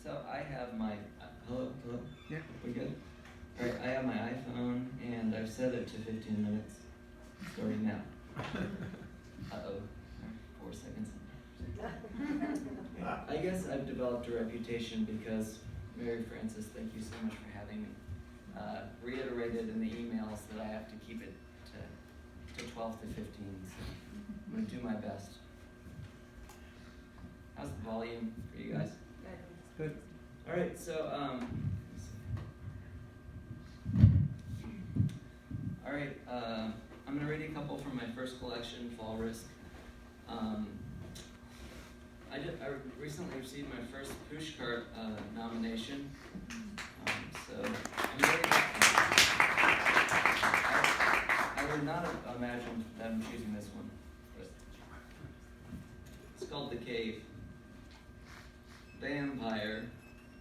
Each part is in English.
So I have my, hello? Yeah. We good? All right, I have my iPhone, and I've set it to 15 minutes, starting now. Uh-oh, 4 seconds. I guess I've developed a reputation because, Maryfrances, thank you so much for having me, reiterated in the emails that I have to keep it to 12 to 15, so I'm going to do my best. How's the volume for you guys? Good. All right, so, I'm going to read a couple from my first collection, Fall Risk. I recently received my first Pushcart nomination, so I'm very happy. I would not have imagined them choosing this one, but it's called The Cave. Vampire,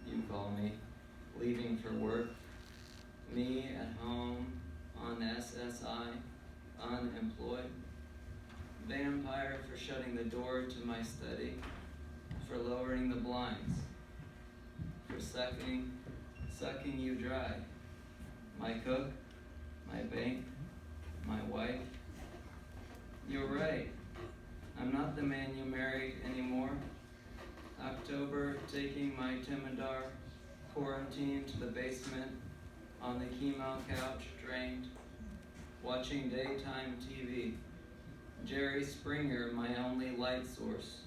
you call me, leaving for work, me at home on SSI, unemployed. Vampire for shutting the door to my study, for lowering the blinds, for sucking you dry. My cook, my bank, my wife. You're right, I'm not the man you married anymore. October, taking my Timidar, quarantined to the basement, on the chemo couch, drained, watching daytime TV. Jerry Springer, my only light source.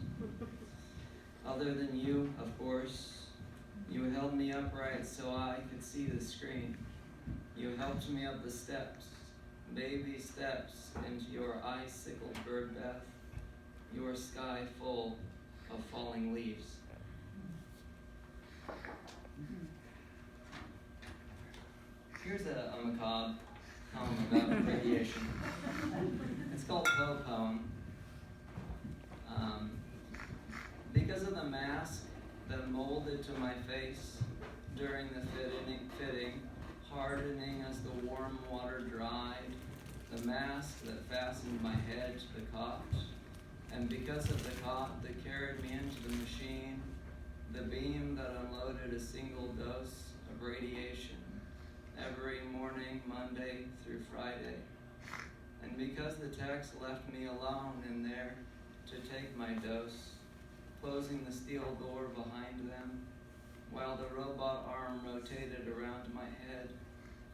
Other than you, of course. You held me upright so I could see the screen. You helped me up the steps, baby steps, into your icicle bird bath, your sky full of falling leaves. Here's a macabre poem about radiation. It's called Poe Poem. Because of the mask that molded to my face during the fitting, hardening as the warm water dried, the mask that fastened my head to the cot, and because of the cot that carried me into the machine, the beam that unloaded a single dose of radiation every morning, Monday through Friday. And because the techs left me alone in there to take my dose, closing the steel door behind them, while the robot arm rotated around my head,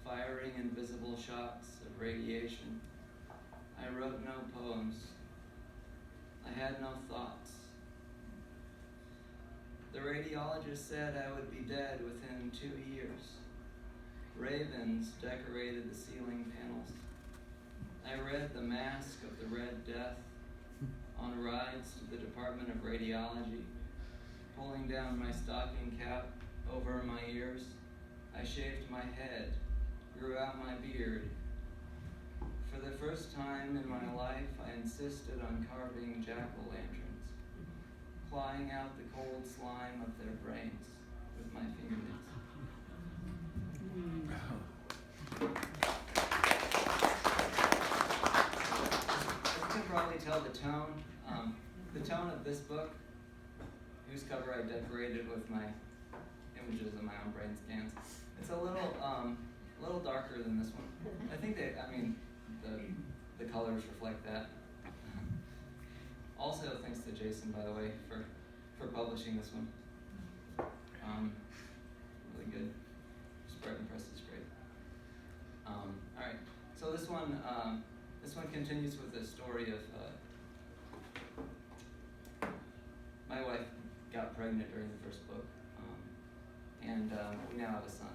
firing invisible shots of radiation. I wrote no poems. I had no thoughts. The radiologist said I would be dead within 2 years. Ravens decorated the ceiling panels. I read The Mask of the Red Death on rides to the Department of Radiology, pulling down my stocking cap over my ears. I shaved my head, grew out my beard. For the first time in my life, I insisted on carving jack-o'-lanterns, clawing out the cold slime of their brains with my fingernails. You can probably tell the tone of this book, whose cover I decorated with my images of my own brain scans. It's a little darker than this one. I think the colors reflect that. Also, thanks to Jason, by the way, for publishing this one. Really good. Spreading press is great. All right. So this one continues with the story of my wife got pregnant during the first book, and we now have a son.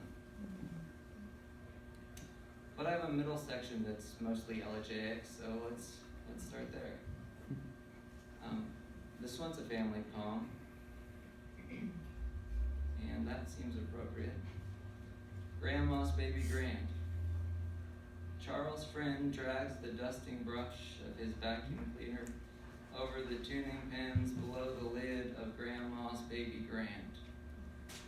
But I have a middle section that's mostly elegiac, so let's start there. This one's a family poem, and that seems appropriate. Grandma's Baby Grand. Charles' friend drags the dusting brush of his vacuum cleaner over the tuning pins below the lid of Grandma's Baby Grand.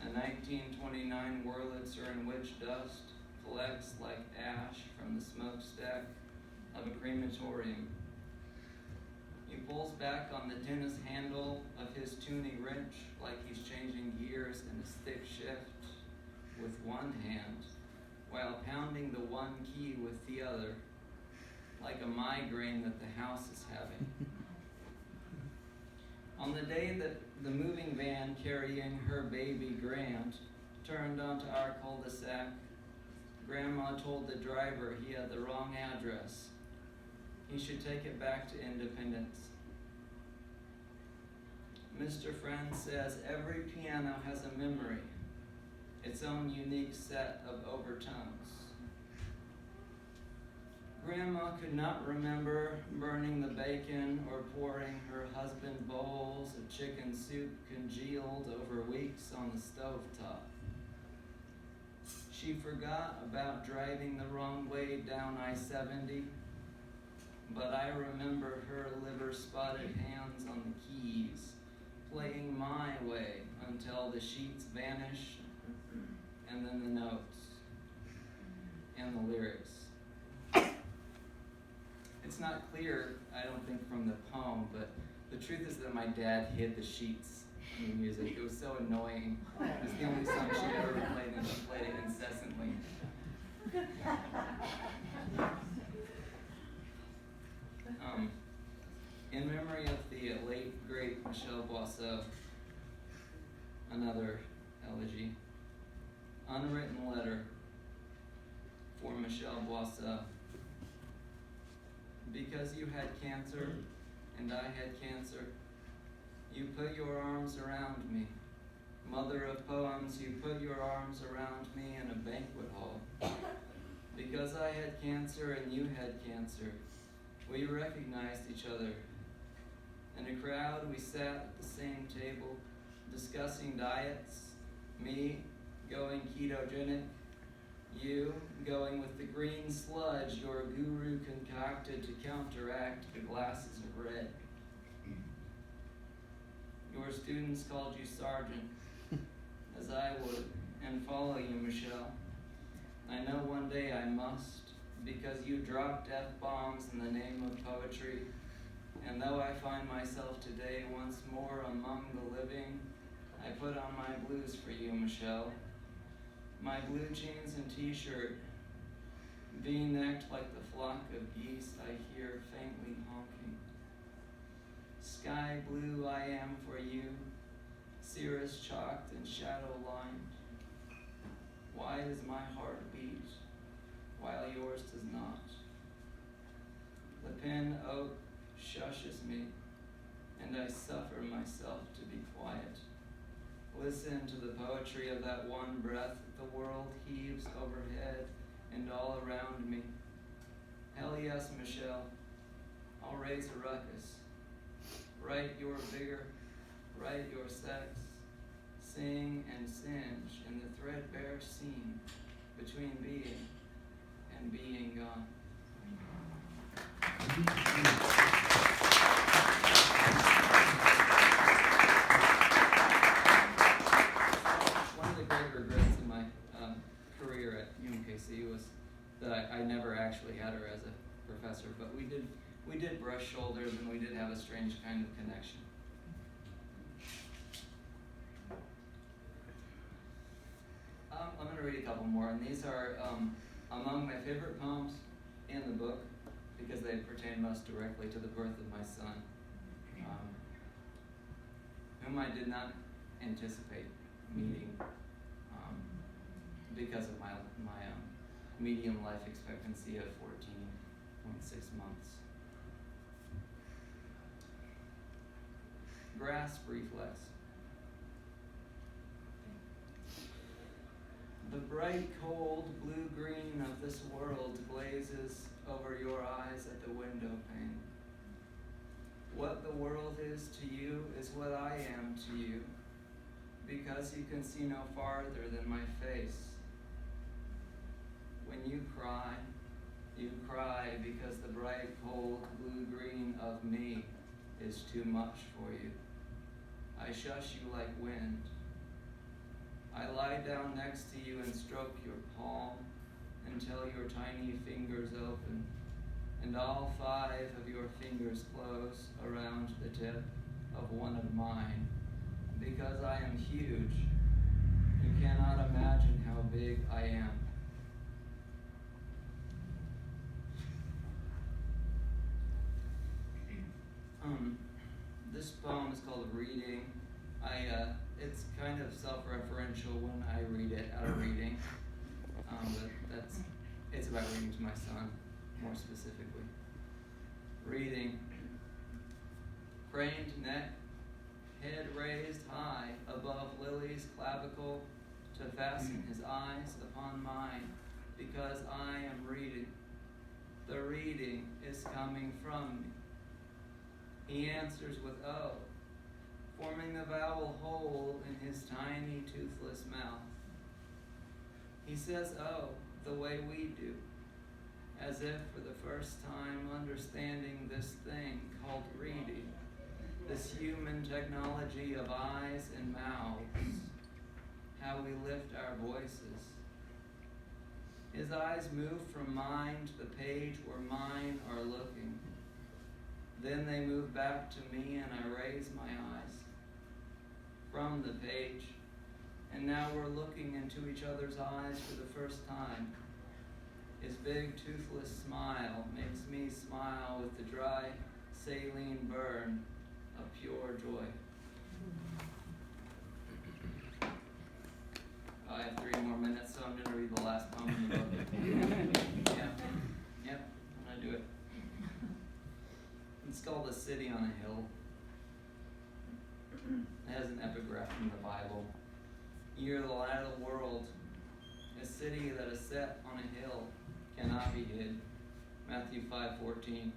A 1929 Wurlitzer in which dust collects like ash from the smokestack of a crematorium. He pulls back on the dentist handle of his tuning wrench like he's changing gears in a stick shift with one hand, while pounding the one key with the other, like a migraine that the house is having. On the day that the moving van carrying her baby Grant turned onto our cul-de-sac, Grandma told the driver he had the wrong address. He should take it back to Independence. Mr. Friend says every piano has a memory, its own unique set of overtones. Grandma could not remember burning the bacon or pouring her husband bowls of chicken soup congealed over weeks on the stovetop. She forgot about driving the wrong way down I-70, but I remember her liver-spotted hands on the keys, playing my way until the sheets vanish, and then the notes, and the lyrics. It's not clear, I don't think, from the poem, but the truth is that my dad hid the sheets in the music. It was so annoying. It was the only song she ever played, and she played it incessantly. In memory of the late, great Michel Boisseau, another elegy, unwritten letter for Michel Boisseau. Because you had cancer and I had cancer, you put your arms around me. Mother of poems, you put your arms around me in a banquet hall. Because I had cancer and you had cancer, we recognized each other. In a crowd, we sat at the same table, discussing diets, me going ketogenic, you going with the green sludge your guru concocted to counteract the glasses of red. Your students called you sergeant, as I would, and follow you, Michelle. I know one day I must, because you dropped F-bombs in the name of poetry, and though I find myself today once more among the living, I put on my blues for you, Michelle. My blue jeans and t-shirt, V-necked like the flock of geese I hear faintly honking. Sky blue I am for you, cirrus chalked and shadow lined. Why does my heart beat while yours does not? The pin oak shushes me, and I suffer myself to be quiet. Listen to the poetry of that one breath the world heaves overhead and all around me. Hell yes, Michelle, I'll raise a ruckus. Write your vigor, write your sex, sing and singe in the threadbare seam between being and being gone. One of the great regrets in my career at UMKC was that I never actually had her as a professor, but we did brush shoulders and we did have a strange kind of connection. I'm going to read a couple more, and these are among my favorite poems in the book because they pertain most directly to the birth of my son, whom I did not anticipate meeting because of my medium life expectancy of 14.6 months. Grasp reflex. The bright, cold blue-green of this world glazes over your eyes at the window pane. What the world is to you is what I am to you, because you can see no farther than my face. When you cry because the bright, cold blue-green of me is too much for you. I shush you like wind. I lie down next to you and stroke your palm until your tiny fingers open. and all 5 of your fingers close around the tip of one of mine. Because I am huge, you cannot imagine how big I am. This poem is called Reading. It's kind of self-referential when I read it out of reading, but it's about reading to my son, more specifically. Reading. Craned neck, head raised high above Lily's clavicle to fasten his eyes upon mine, because I am reading. The reading is coming from me. He answers with O, forming the vowel hole in his tiny toothless mouth. He says O the way we do, as if for the first time understanding this thing called reading, this human technology of eyes and mouths, how we lift our voices. His eyes move from mine to the page where mine are looking. Then they move back to me and I raise my eyes from the page. And now we're looking into each other's eyes for the first time. His big toothless smile makes me smile with the dry saline burn of pure joy. I have 3 more minutes, so I'm going to read the last poem in the book. Yep, I'm going to do it. It's called A City on a Hill. It has an epigraph from the Bible. You're the light of the world. A city that is set on a hill cannot be hid. Matthew 5:14.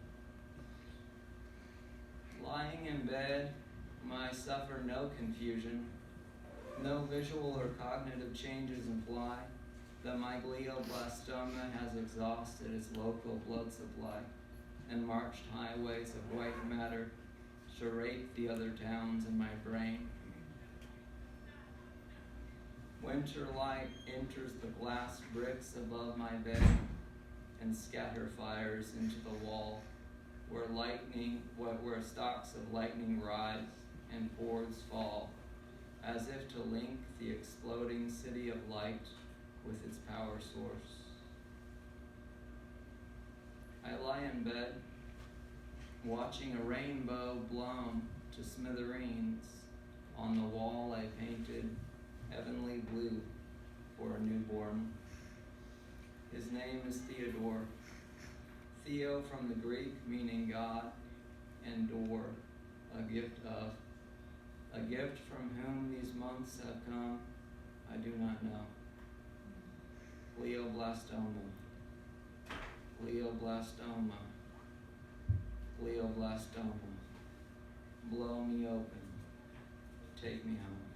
Lying in bed, I suffer no confusion. No visual or cognitive changes imply that my glioblastoma has exhausted its local blood supply and marched highways of white matter to rape the other towns in my brain. Winter light enters the glass bricks above my bed and scatter fires into the wall where stalks of lightning rise and boards fall, as if to link the exploding city of light with its power source. I lie in bed, watching a rainbow blown to smithereens. On the wall I painted heavenly blue for a newborn. His name is Theodore. Theo from the Greek meaning God, and door, a gift of. A gift from whom these months have come, I do not know. Glioblastoma. Glioblastoma. Glioblastoma. Blow me open. Take me home.